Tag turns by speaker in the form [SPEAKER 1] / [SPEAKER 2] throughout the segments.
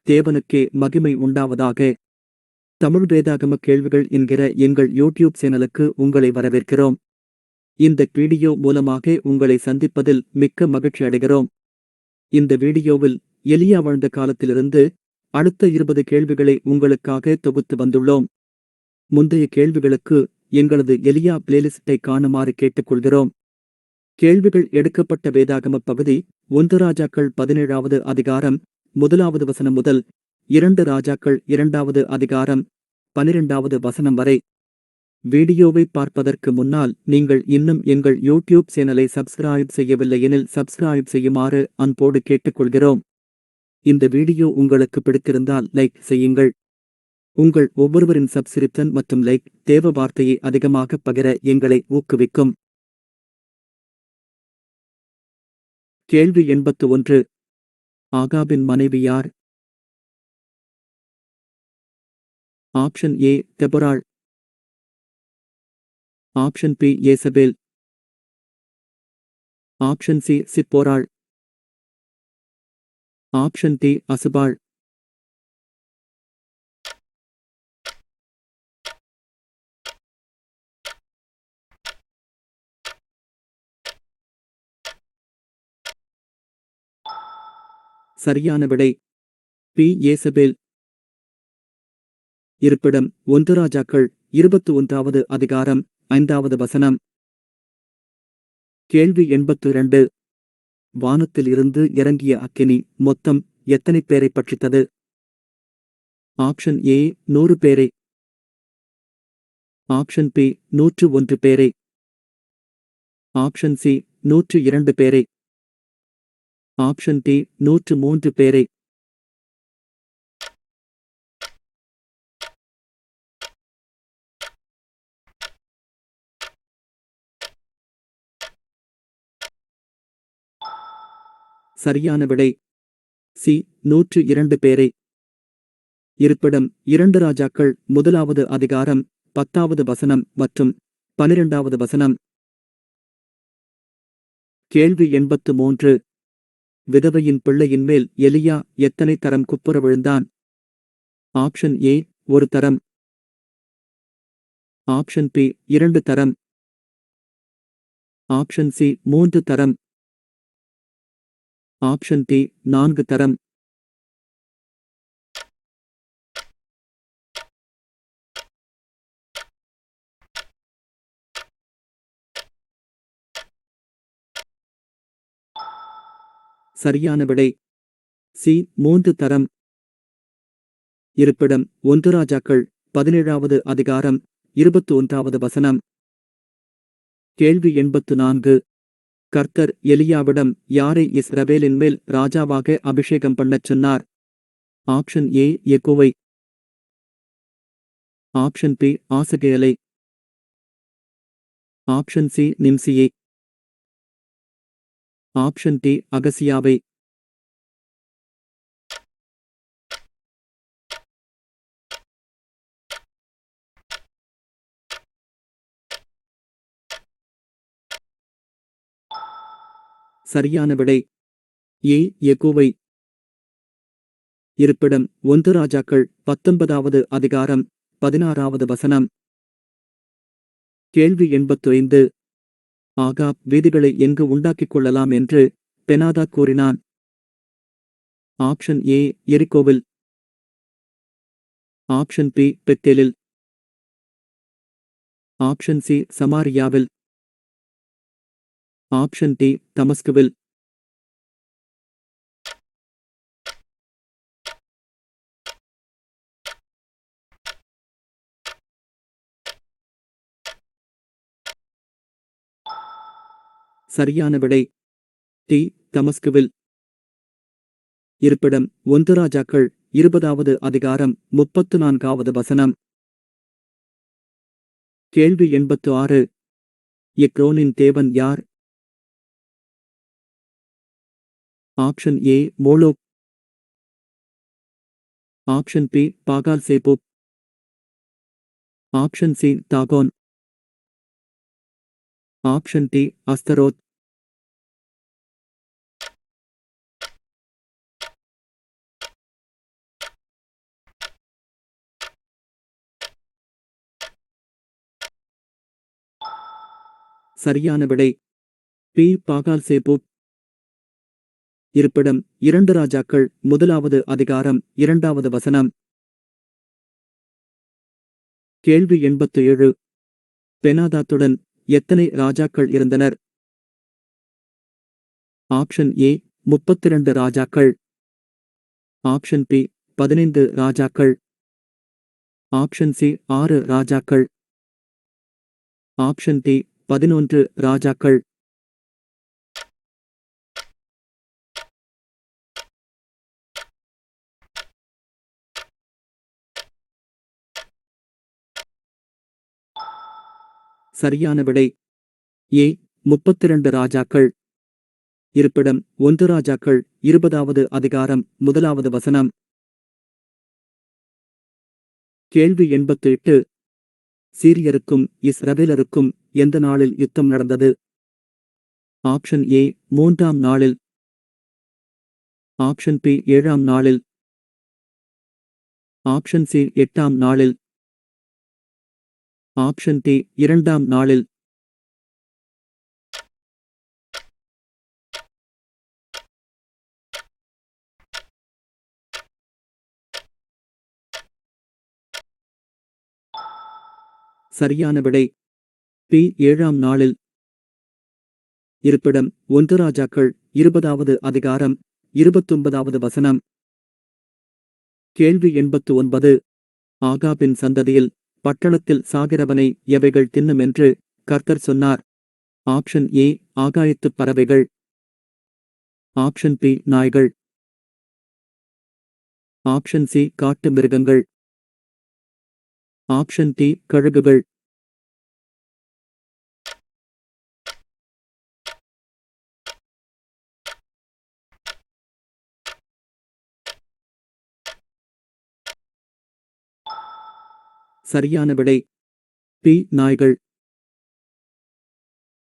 [SPEAKER 1] தேவனுக்கே மகிமை உண்டாவதாக. தமிழ் வேதாகம கேள்விகள் என்கிற எங்கள் யூடியூப் சேனலுக்கு உங்களை வரவேற்கிறோம். இந்த வீடியோ மூலமாக உங்களை சந்திப்பதில் மிக்க மகிழ்ச்சி அடைகிறோம். இந்த வீடியோவில் எலியா வாழ்ந்த காலத்திலிருந்து அடுத்த 20 கேள்விகளை உங்களுக்காக தொகுத்து வந்துள்ளோம். முந்தைய கேள்விகளுக்கு எங்களது எலியா பிளேலிஸ்டை காணுமாறு கேட்டுக்கொள்கிறோம். கேள்விகள் எடுக்கப்பட்ட வேதாகம பகுதி 1 ராஜாக்கள் 17வது அதிகாரம் 1வது வசனம் முதல் 2 ராஜாக்கள் 2வது அதிகாரம் 12வது வசனம் வரை. வீடியோவை பார்ப்பதற்கு முன்னால் நீங்கள் இன்னும் எங்கள் யூடியூப் சேனலை சப்ஸ்கிரைப் செய்யவில்லை எனில் சப்ஸ்கிரைப் செய்யுமாறு அன்போடு கேட்டுக்கொள்கிறோம். இந்த வீடியோ உங்களுக்கு பிடித்திருந்தால் லைக் செய்யுங்கள். உங்கள் ஒவ்வொருவரின் சப்ஸ்கிரிப்ஷன் மற்றும் லைக் தேவ வார்த்தையை அதிகமாக பகிர எங்களை ஊக்குவிக்கும். கேள்வி 81. ஆகாபின் மனைவி யார்? ஆப்ஷன் ஏ தெபொராள். ஆப்ஷன் பி ஏசபேல். ஆப்ஷன் சி சிப்போராள். ஆப்ஷன் டி அசுபாள். சரியான விடை பி ஏசபேல். இருப்பிடம் 1 ராஜாக்கள் 21வது அதிகாரம் 5வது வசனம். கேள்வி 82. வானத்தில் இருந்து இறங்கிய அக்கினி மொத்தம் எத்தனை பேரை பட்சித்தது? ஆப்ஷன் ஏ 100 பேரை. ஆப்ஷன் பி 101 பேரை. ஆப்ஷன் சி 102 பேரை. ஆப்ஷன் டி 103 பேரை. சரியான விடை சி 102 பேரை. இருப்பிடம் 2 ராஜாக்கள் 1வது அதிகாரம் 10வது வசனம் மற்றும் 12வது வசனம். கேள்வி 83. விதவையின் பிள்ளையின் மேல் எலியா எத்தனை தரம் குப்புற விழுந்தான்? ஆப்ஷன் ஏ 1 தரம். ஆப்ஷன் பி 2 தரம். ஆப்ஷன் சி 3 தரம். ஆப்ஷன் டி 4 தரம். சரியான விடை சி 3 தரம். இருப்பிடம் 1 ராஜாக்கள் 17வது அதிகாரம் 21வது வசனம். கேள்வி 84. கர்த்தர் எலியாவிடம் யாரை இஸ்ரவேலின் மேல் ராஜாவாக அபிஷேகம் பண்ணச் சொன்னார்? ஆப்ஷன் ஏ யெகோவை. ஆப்ஷன் பி ஆசகேலை. ஆப்ஷன் சி நிம்சியை. ஆப்ஷன் டி அகசியாவை. சரியான விடை ஏ யெகோவை. இருப்பிடம் 1 ராஜாக்கள் 19வது அதிகாரம் 16வது வசனம். கேள்வி 85. ஆகாப் வீதிகளை எங்கு உண்டாக்கிக் கொள்ளலாம் என்று பெனாதாத் கூறினான்? ஆப்ஷன் ஏ எரிகோவில். ஆப்ஷன் பி பெத்தேலில். ஆப்ஷன் சி சமாரியாவில். ஆப்ஷன் டி தமஸ்குவில். சரியான விடை டி தமஸ்குவில். இருப்பிடம் 1 ராஜாக்கள் 20வது அதிகாரம் 34வது வசனம். கேள்வி 86. எக்ரோனின் தேவன் யார்? ஆப்ஷன் ஏ மோளோக். ஆப்ஷன் பி பாகால் சேபூப். ஆப்ஷன் சி தாகோன். ஆப்ஷன் டி அஸ்தரோத். சரியான விடை பி. பாகால்சேபூர். இருப்பிடம் 2 ராஜாக்கள் முதலாவது அதிகாரம் 2வது வசனம். கேள்வி 87. பெனாதாத்துடன் எத்தனை ராஜாக்கள் இருந்தனர்? ஆப்ஷன் ஏ 32 ராஜாக்கள். ஆப்ஷன் பி 15 ராஜாக்கள். ஆப்ஷன் சி 6 ராஜாக்கள். ஆப்ஷன் டி 11 ராஜாக்கள். சரியான விடை ஏ 32 ராஜாக்கள். இருப்பிடம் 1 ராஜாக்கள் 20வது அதிகாரம் 1வது வசனம். கேள்வி 88. சீரியருக்கும் இஸ்ரவேலருக்கும் எந்த நாளில் யுத்தம் நடந்தது? ஆப்ஷன் ஏ 3ஆம் நாளில். ஆப்ஷன் பி 7ஆம் நாளில். ஆப்ஷன் சி 8ஆம் நாளில். ஆப்ஷன் டி 2ஆம் நாளில். சரியான விடை பி 7ஆம் நாளில். இருப்பிடம் 1 ராஜாக்கள் 20வது அதிகாரம் 29வது வசனம். கேள்வி 89. ஆகாபின் சந்ததியில் பட்டணத்தில் சாகிறவனை எவைகள் தின்னும் என்று கர்த்தர் சொன்னார்? ஆப்ஷன் ஏ ஆகாயத்துப் பறவைகள். ஆப்ஷன் பி நாய்கள். ஆப்ஷன் சி காட்டு மிருகங்கள். ஆப்ஷன் டி கழுகுகள். சரியான விடை பி நாய்கள்.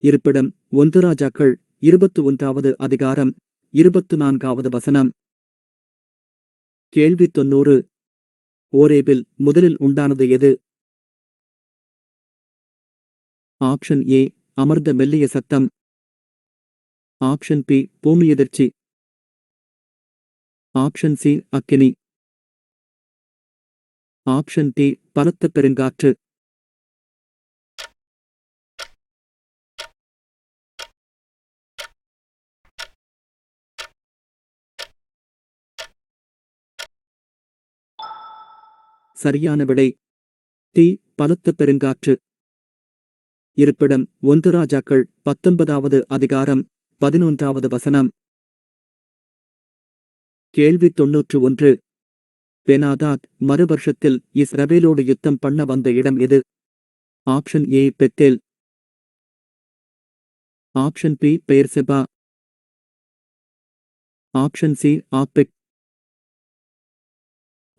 [SPEAKER 1] இருப்பிடம் 1 ராஜாக்கள் 21வது அதிகாரம் 24வது வசனம். கேள்வி 90. ஓரேபில் முதலில் உண்டானது எது? ஆப்ஷன் ஏ அமர்ந்த மெல்லிய சத்தம். ஆப்ஷன் பி பூமியெதிர்ச்சி. ஆப்ஷன் சி அக்கினி. ஆப்ஷன் டி பலத்த பெருங்காற்று. சரியான விடை டி பலத்த பெருங்காற்று. இருப்பிடம் 1 ராஜாக்கள் 19வது அதிகாரம் 11வது வசனம். கேள்வி 91. பெனாதாத் மறுவருஷத்தில் இஸ்ரவேலோடு யுத்தம் பண்ண வந்த இடம் எது? ஆப்ஷன் ஏ பெத்தேல். ஆப்ஷன் பி பெயர்செபா. ஆப்ஷன் சி ஆப்பெக்.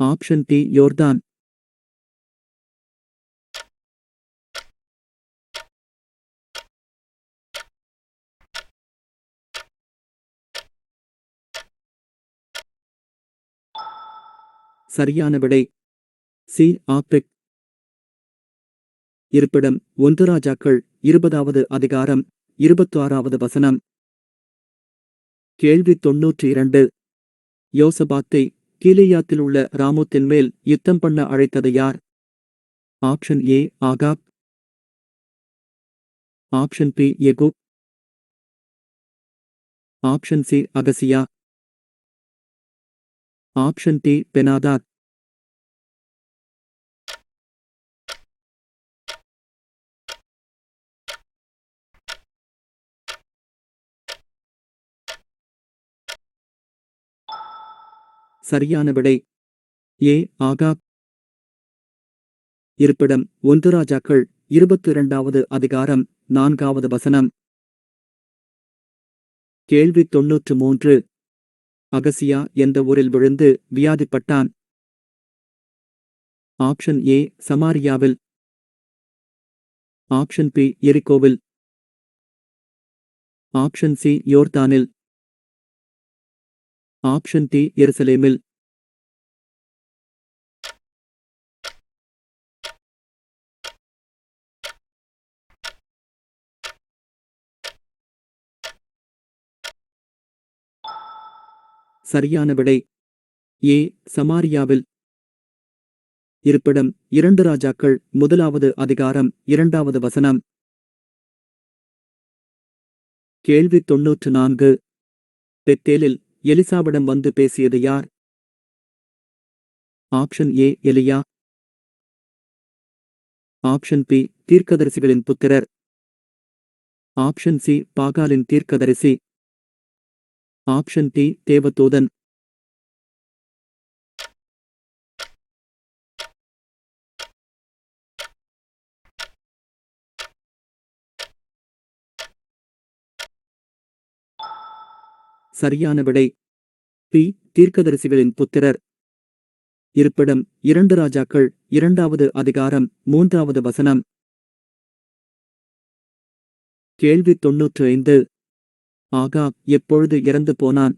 [SPEAKER 1] ஆப்ஷன் டி யோர்தான். சரியான விடை சி ஆப்பெக். இருப்பிடம் 1 ராஜாக்கள் 20வது அதிகாரம் 26வது வசனம். கேள்வி 92. யோசபாத்தை கீலேயாத்தில் உள்ள ராமோத்தின் மேல் யுத்தம் பண்ண அழைத்தது யார்? Option A Ahab. Option B Jehu. Option C Ahaziah. Option D Benhadad. சரியான விடை ஏ ஆகாப். இருப்பிடம் 1 ராஜாக்கள் 22வது அதிகாரம் 4வது வசனம். கேள்வி 93. அகசியா எந்த ஊரில் விழுந்து வியாதிப்பட்டான்? ஆப்ஷன் ஏ சமாரியாவில். ஆப்ஷன் பி எரிகோவில். ஆப்ஷன் சி யோர்தானில். ஆப்ஷன் டி எருசலேமில். சரியான விடை ஏ. சமாரியாவில். இருப்பிடம் 2 ராஜாக்கள் 1வது அதிகாரம் 2வது வசனம். கேள்வி 94. பெத்தேலில் எலிசாவிடம் வந்து பேசியது யார்? Option A. எலியா. Option B. தீர்க்கதரிசிகளின் புத்திரர். Option C. பாகாலின் தீர்க்கதரிசி. Option D. தேவதூதன். சரியான விடை பி. தீர்க்கதரிசிகளின் புத்திரர். இருப்பிடம் 2 ராஜாக்கள் 2வது அதிகாரம் 3வது வசனம். கேள்வி 95. ஆகாப் எப்பொழுது இறந்து போனான்?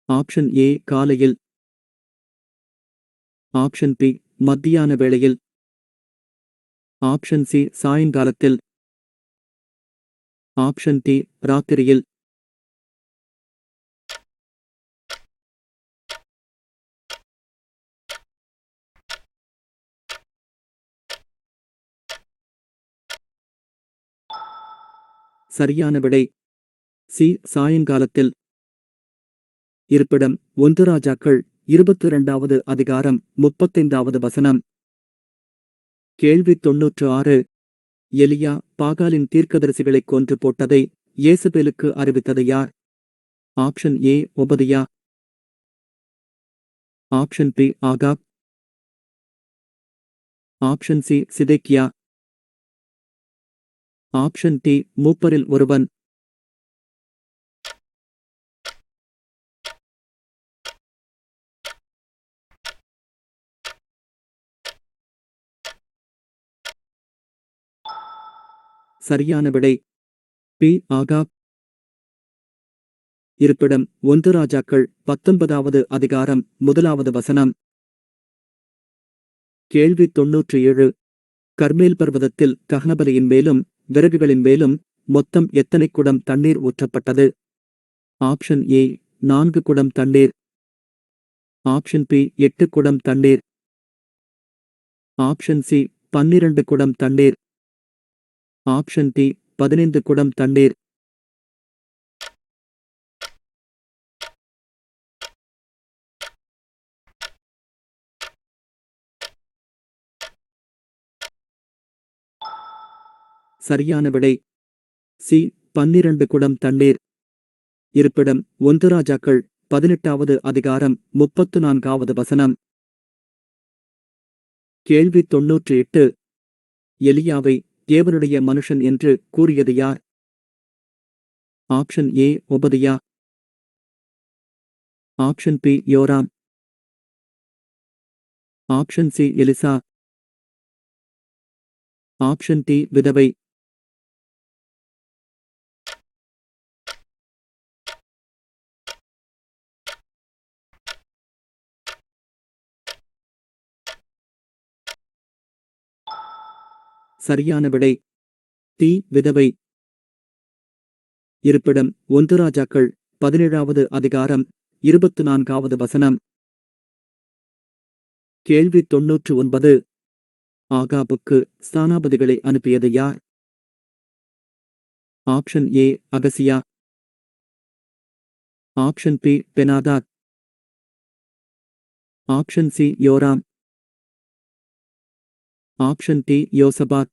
[SPEAKER 1] Option A. காலையில். Option B. மத்தியான வேளையில். Option C. சாயங்காலத்தில். Option D. ராத்திரியில். சரியான விடை சி. சாயங்காலத்தில். இருப்பிடம் 1 ராஜாக்கள் 22வது அதிகாரம் 35வது வசனம். கேள்வி 96. எலியா பாகாலின் தீர்க்கதரிசிகளைக் கொன்று போட்டதை யேசபேலுக்கு அறிவித்தது யார்? Option A. Obadiah. Option B. ஆகாப். Option C. சிதேக்கியா. Option D. மூப்பரில் ஒருவன். சரியான விடை பி. ஆகாப். இருப்பிடம் 1 ராஜாக்கள் 19வது அதிகாரம் 1வது வசனம். கேள்வி 97. கர்மேல் பர்வதத்தில் தகனபலியின் மேலும் விறகுகளின் மேலும் மொத்தம் எத்தனை குடம் தண்ணீர் ஊற்றப்பட்டது? Option A. 4 குடம் தண்ணீர். Option B. 8 குடம் தண்ணீர். Option C. 12 குடம் தண்ணீர். Option D. 15 குடம் தண்ணீர். சரியான விடை சி. 12 குடம் தண்ணீர். இருப்பிடம் 1 ராஜாக்கள் 18வது அதிகாரம் 34வது வசனம். கேள்வி 98. எலியாவை தேவனுடைய மனுஷன் என்று கூறியது யார்? Option A. Obadiah. Option B. Joram. Option C. Elisha. Option D. விதவை. சரியான விடை டி. விதவை. இருப்பிடம் 1 ராஜாக்கள் 17வது அதிகாரம் 24வது வசனம். கேள்வி 99. ஆகாபுக்கு ஸ்தானாபதிகளை அனுப்பியது யார்? Option A. Ahaziah. Option B. Benhadad. Option C. Joram. Option D. Jehoshaphat.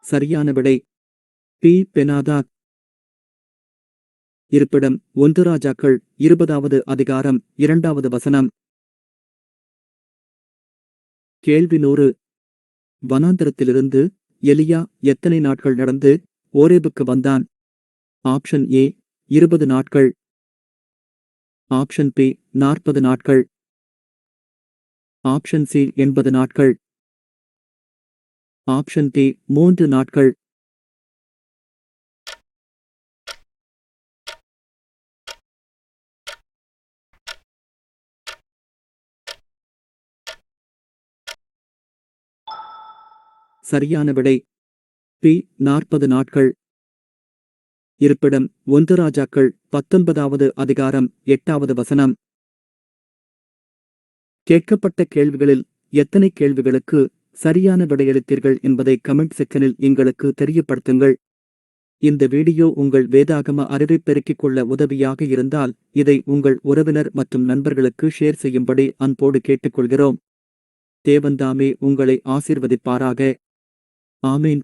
[SPEAKER 1] சரியான விடை பி. பெனாதாத். இருப்பிடம் 1 ராஜாக்கள் 20வது அதிகாரம் 2வது வசனம். கேள்வி 100. வனாந்தரத்திலிருந்து எலியா எத்தனை நாட்கள் நடந்து ஓரேபுக்கு வந்தான்? Option A. 20 நாட்கள். Option B. 40 நாட்கள். Option C. 80 நாட்கள். Option D. 3 நாட்கள். சரியான விடை பி 40 நாட்கள். இருப்பிடம் 1 ராஜாக்கள் 19வது அதிகாரம் 8வது வசனம். கேட்கப்பட்ட கேள்விகளில் எத்தனை கேள்விகளுக்கு சரியான விடையளித்தீர்கள் என்பதை கமெண்ட் செக்ஷனில் எங்களுக்கு தெரியப்படுத்துங்கள். இந்த வீடியோ உங்கள் வேதாகம அறிவை பெருக்கிக் கொள்ள உதவியாக இருந்தால் இதை உங்கள் உறவினர் மற்றும் நண்பர்களுக்கு ஷேர் செய்யும்படி அன்போடு கேட்டுக்கொள்கிறோம். தேவன்தாமே உங்களை ஆசீர்வதிப்பாராக. ஆமீன்.